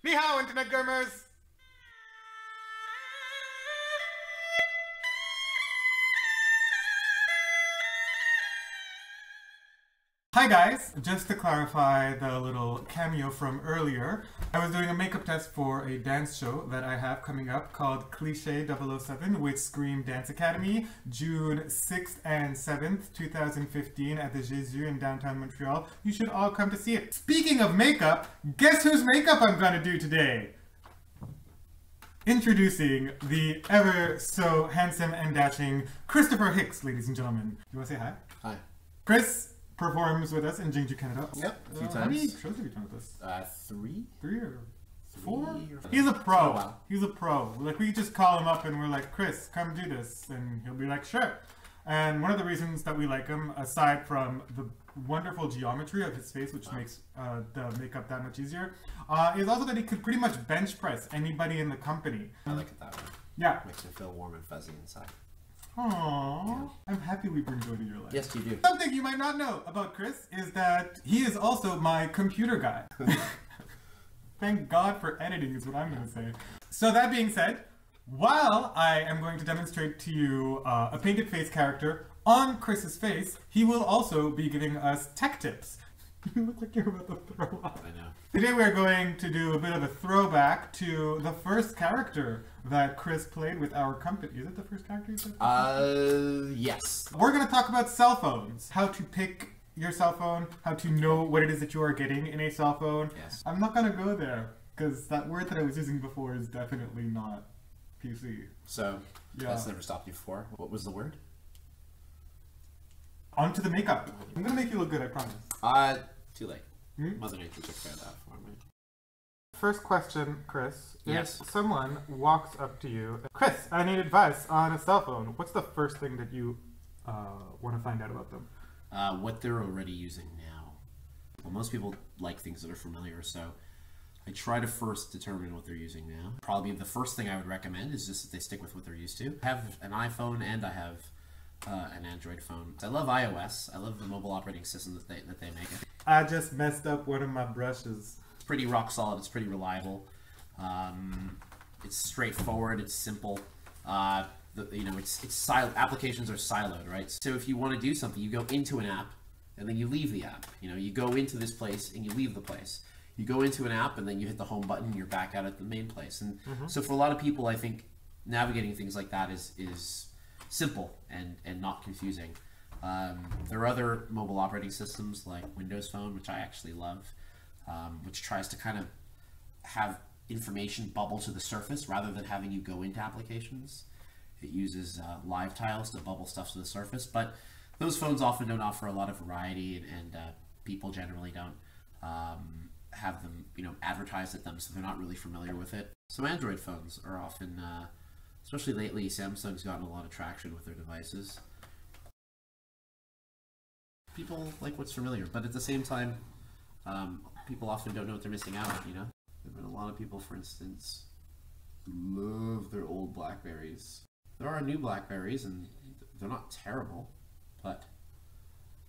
Ni hao, Internet Gamers! Hi guys! Just to clarify the little cameo from earlier, I was doing a makeup test for a dance show that I have coming up called Cliché 007 with Scream Dance Academy, June 6th and 7th, 2015 at the JingJew in downtown Montreal. You should all come to see it. Speaking of makeup, guess whose makeup I'm gonna do today? Introducing the ever so handsome and dashing Christopher Hicks, ladies and gentlemen. You wanna say hi? Hi. Chris performs with us in JingJew Canada. Yep, a few times. How many shows have you done with us? Three? Three or four? Or He's a pro. Oh, wow. He's a pro. Like, we just call him up and we're like, Chris, come do this. And he'll be like, sure. And one of the reasons that we like him, aside from the wonderful geometry of his face, which makes the makeup that much easier, is also that he could pretty much bench press anybody in the company. I like it that way. Yeah. Makes me feel warm and fuzzy inside. Aww. Yeah. I'm happy we bring joy to your life. Yes, you do. Something you might not know about Chris is that he is also my computer guy. Thank God for editing is what I'm going to say. So that being said, while I am going to demonstrate to you a painted face character on Chris's face, he will also be giving us tech tips. You look like you're about to throw up. I know. Today we're going to do a bit of a throwback to the first character that Chris played with our company. Is it the first character you played? Yes. We're going to talk about cell phones. How to pick your cell phone, how to know what it is that you are getting in a cell phone. Yes. I'm not going to go there, because that word that I was using before is definitely not PC. So, Yeah. that's never stopped you before. What was the word? On to the makeup. I'm going to make you look good, I promise. Too late. Hmm? Mother Nature took care of that for me. First question, Chris. Yes. If someone walks up to you, Chris, I need advice on a cell phone. What's the first thing that you want to find out about them? What they're already using now. Well, most people like things that are familiar, so I try to first determine what they're using now. Probably the first thing I would recommend is just that they stick with what they're used to. I have an iPhone and I have an Android phone. I love iOS. I love the mobile operating system that they make. I just messed up one of my brushes. It's pretty rock solid. It's pretty reliable. It's straightforward. It's simple. It's applications are siloed, right? So if you want to do something, you go into an app and then you leave the app. You go into this place and you leave the place. You go into an app and then you hit the home button and you're back out at the main place. And so for a lot of people, I think navigating things like that is simple and not confusing. There are other mobile operating systems like Windows Phone, which I actually love, which tries to kind of have information bubble to the surface rather than having you go into applications. It uses live tiles to bubble stuff to the surface, but those phones often don't offer a lot of variety, and people generally don't have them, advertised at them, so they're not really familiar with it. So Android phones are often, especially lately, Samsung's gotten a lot of traction with their devices. People like what's familiar, but at the same time, people often don't know what they're missing out on, There have been a lot of people, for instance, who love their old Blackberries. There are new Blackberries, and they're not terrible, but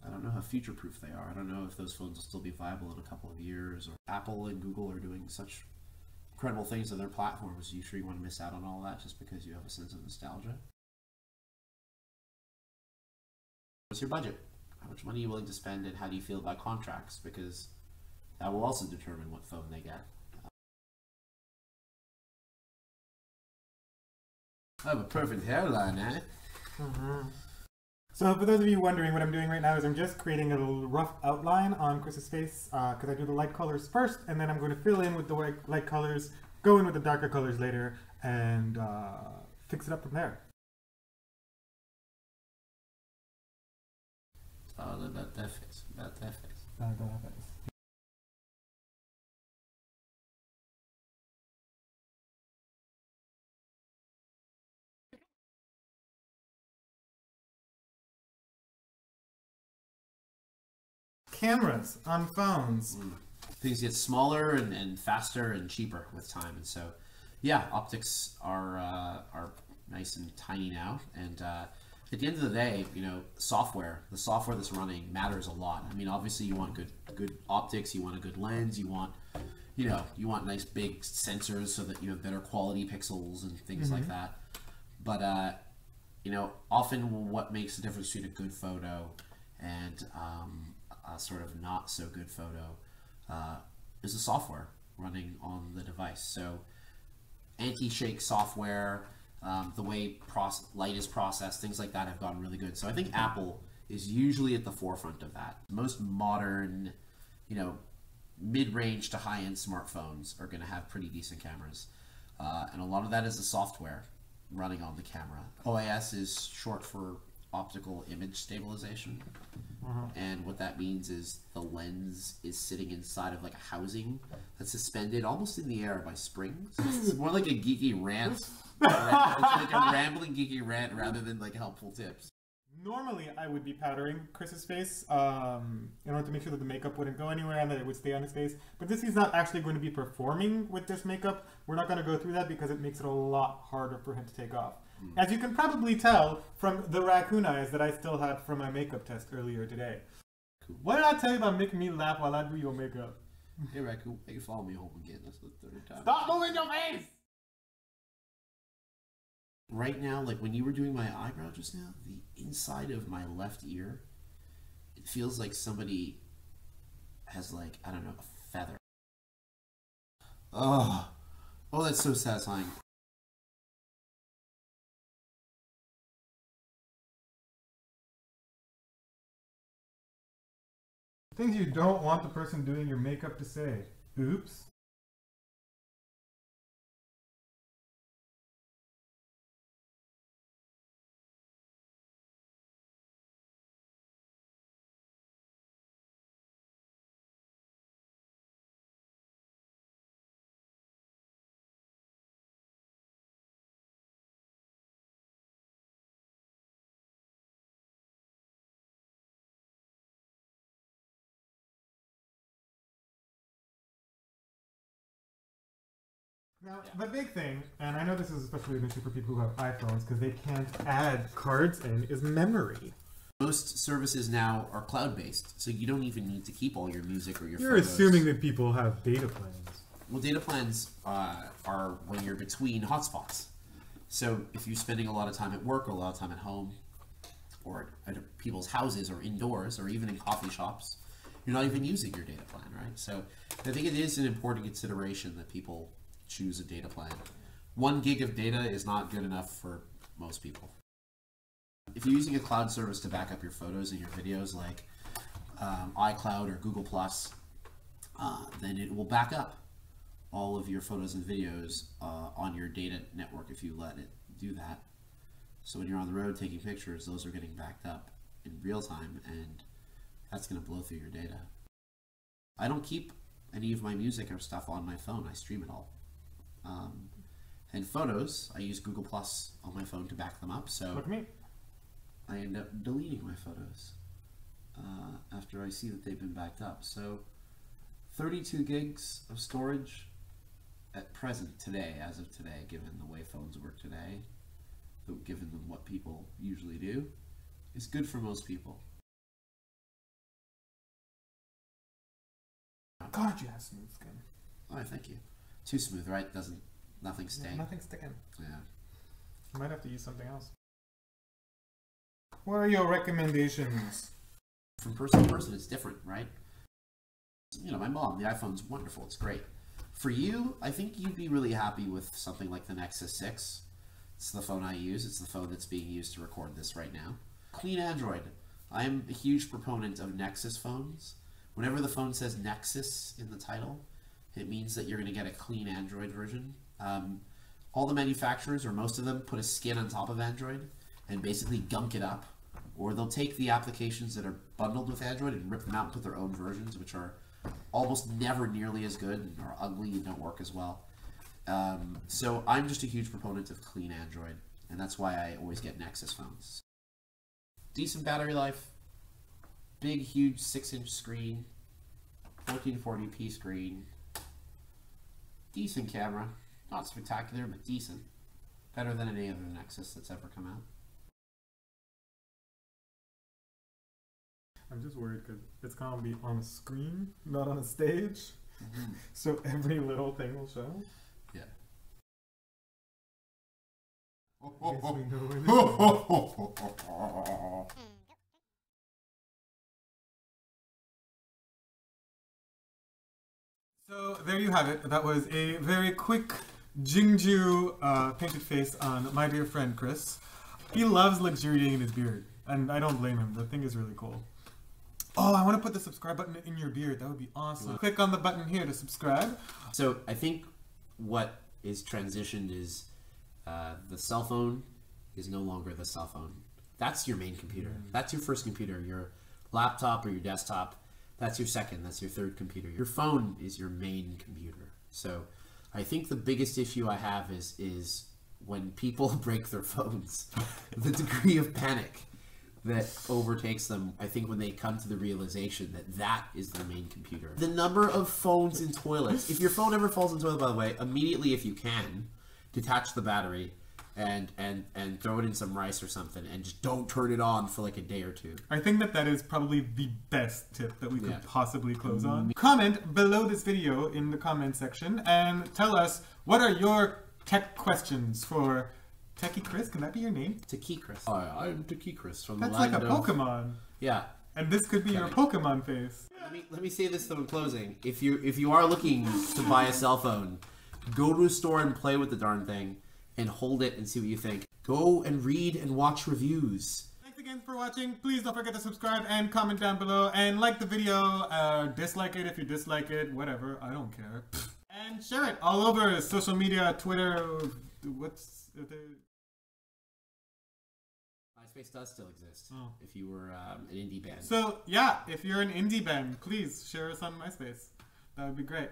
I don't know how future-proof they are. I don't know if those phones will still be viable in a couple of years. Or Apple and Google are doing such incredible things on their platforms. You sure you want to miss out on all that just because you have a sense of nostalgia? What's your budget? How much money are you willing to spend, and how do you feel about contracts? Because that will also determine what phone they get. I have a perfect hairline, eh? So for those of you wondering, what I'm doing right now is I'm just creating a little rough outline on Chris's face, because I do the light colors first, and then I'm going to fill in with the light colors, go in with the darker colors later, and fix it up from there. It's all about that face, about that face. Cameras on phones. Things get smaller and faster and cheaper with time, and so yeah, optics are nice and tiny now. And at the end of the day, the software that's running matters a lot. I mean, obviously you want good optics, you want a good lens, you want you know, you want nice big sensors so that you have better quality pixels and things like that. But you know, often what makes the difference between a good photo and a sort of not so good photo is the software running on the device. So anti-shake software, the way light is processed, things like that have gotten really good. So I think Apple is usually at the forefront of that. Most modern, you know, mid-range to high-end smartphones are going to have pretty decent cameras. And a lot of that is the software running on the camera. OIS is short for optical image stabilization. And what that means is the lens is sitting inside of like a housing that's suspended almost in the air by springs. It's more like a geeky rant. It's like a rambling geeky rant rather than like helpful tips. Normally, I would be powdering Chris's face in order to make sure that the makeup wouldn't go anywhere and that it would stay on his face. But since he's not actually going to be performing with this makeup, we're not going to go through that because it makes it a lot harder for him to take off. As you can probably tell from the raccoon eyes that I still had from my makeup test earlier today. Cool. What did I tell you about making me laugh while I do your makeup? Hey raccoon, you can follow me home again. That's the third time. Stop moving your face! Right now, like when you were doing my eyebrow just now, the inside of my left ear, it feels like somebody has like, I don't know, a feather. Oh, that's so satisfying. Things you don't want the person doing your makeup to say. Oops. Now, the big thing, and I know this is especially an issue for people who have iPhones because they can't add cards in, is memory. Most services now are cloud-based, so you don't even need to keep all your music or your You're photos. assuming that people have data plans. Well, data plans are when you're between hotspots. So if you're spending a lot of time at work or a lot of time at home or at people's houses or indoors or even in coffee shops, you're not even using your data plan, right? So I think it is an important consideration that people choose a data plan. 1 gig of data is not good enough for most people. If you're using a cloud service to back up your photos and your videos like iCloud or Google+, then it will back up all of your photos and videos on your data network if you let it do that. So when you're on the road taking pictures, those are getting backed up in real time, and that's going to blow through your data. I don't keep any of my music or stuff on my phone. I stream it all. And photos, I use Google Plus on my phone to back them up, so Look at me. I end up deleting my photos after I see that they've been backed up. So 32 gigs of storage at present, today, as of today, given the way phones work today, given what people usually do, is good for most people. God, you have smooth skin. Oh, thank you. Too smooth, right? Nothing stay. Nothing's sticking. Yeah. You might have to use something else. What are your recommendations? From person to person, it's different, right? You know, my mom, the iPhone's wonderful. It's great. For you, I think you'd be really happy with something like the Nexus 6. It's the phone I use. It's the phone that's being used to record this right now. Clean Android. I'm a huge proponent of Nexus phones. Whenever the phone says Nexus in the title, it means that you're going to get a clean Android version. All the manufacturers, or most of them, put a skin on top of Android and basically gunk it up. Or they'll take the applications that are bundled with Android and rip them out and put their own versions, which are almost never nearly as good and are ugly and don't work as well. So I'm just a huge proponent of clean Android, and that's why I always get Nexus phones. Decent battery life, big, huge 6-inch screen, 1440p screen, decent camera, not spectacular, but decent. Better than any other Nexus that's ever come out. I'm just worried because it's gonna be on a screen, not on a stage. So every little thing will show? Yeah. I guess we know where this is. So there you have it. That was a very quick JingJew painted face on my dear friend Chris. He loves luxuriating his beard, and I don't blame him. The thing is really cool. Oh, I want to put the subscribe button in your beard. That would be awesome. Click on the button here to subscribe. So I think what is transitioned is the cell phone is no longer the cell phone. That's your main computer. That's your first computer. Your laptop or your desktop. That's your second, that's your third computer. Your phone is your main computer. So I think the biggest issue I have is when people break their phones, the degree of panic that overtakes them, I think when they come to the realization that that is their main computer. The number of phones in toilets. If your phone ever falls in the toilet, by the way, immediately if you can, detach the battery and throw it in some rice or something and just don't turn it on for like a day or two. I think that is probably the best tip that we could possibly close on. Comment below this video in the comment section and tell us what are your tech questions for Techie Chris. Can that be your name? Techie Chris. I'm Techie Chris from That's the land like a Pokemon. Yeah. And this could be your Pokemon face. Let me say this though in closing. If you are looking to buy a cell phone, go to a store and play with the darn thing. And hold it and see what you think. Go and read and watch reviews. Thanks again for watching. Please don't forget to subscribe and comment down below. And like the video, dislike it if you dislike it, whatever, I don't care. And share it all over social media, Twitter, what's... MySpace does still exist if you were an indie band. So yeah, if you're an indie band, please share us on MySpace. That would be great.